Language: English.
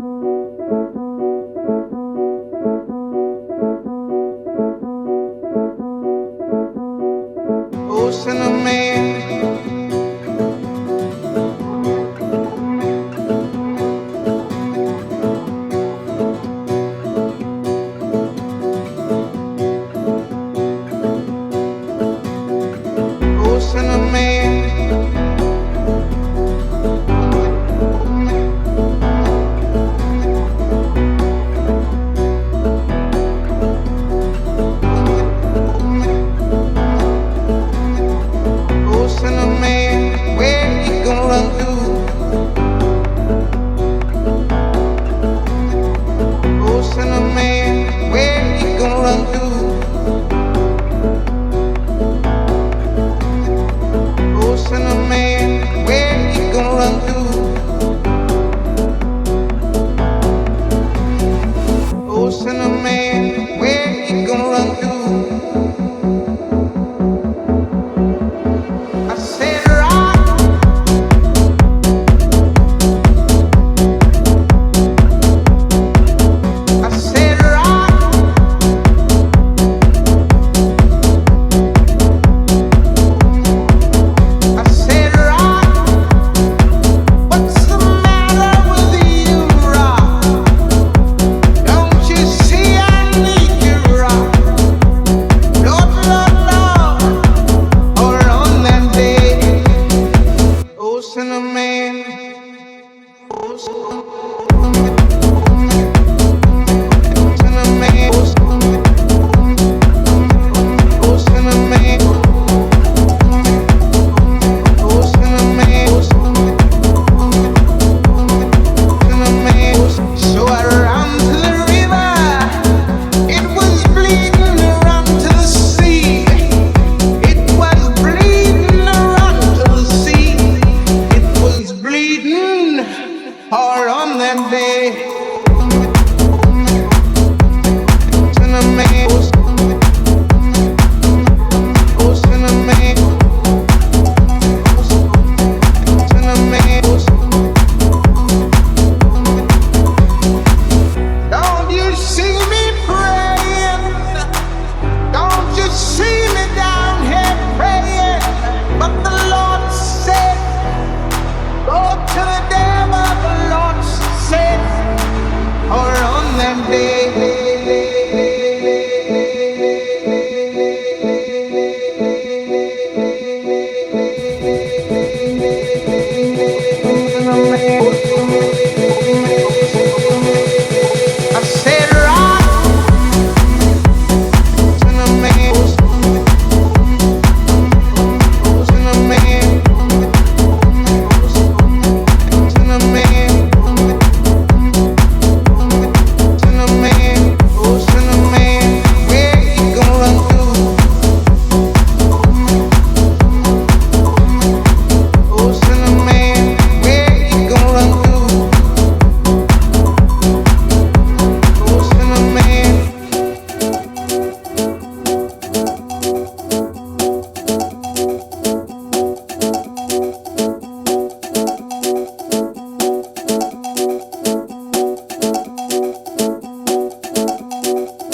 Ocean of man, ocean of man, ocean of man, where you gonna run to? Ocean of man, where you gonna run to? Ocean of man, where you gonna run to? Ocean of man, where you gonna run to? I said rock, I said rock, I said rock. What's the matter with you, rock? Don't you see I need you, rock? Lord, Lord, Lord, all on that day. Ocean of man, ocean of man, ocean of man, ocean of man, ocean of man. So I ran to the river, it was bleeding around to the sea. It was bleeding around to the sea. It was bleeding hard on that day. Ocean of man.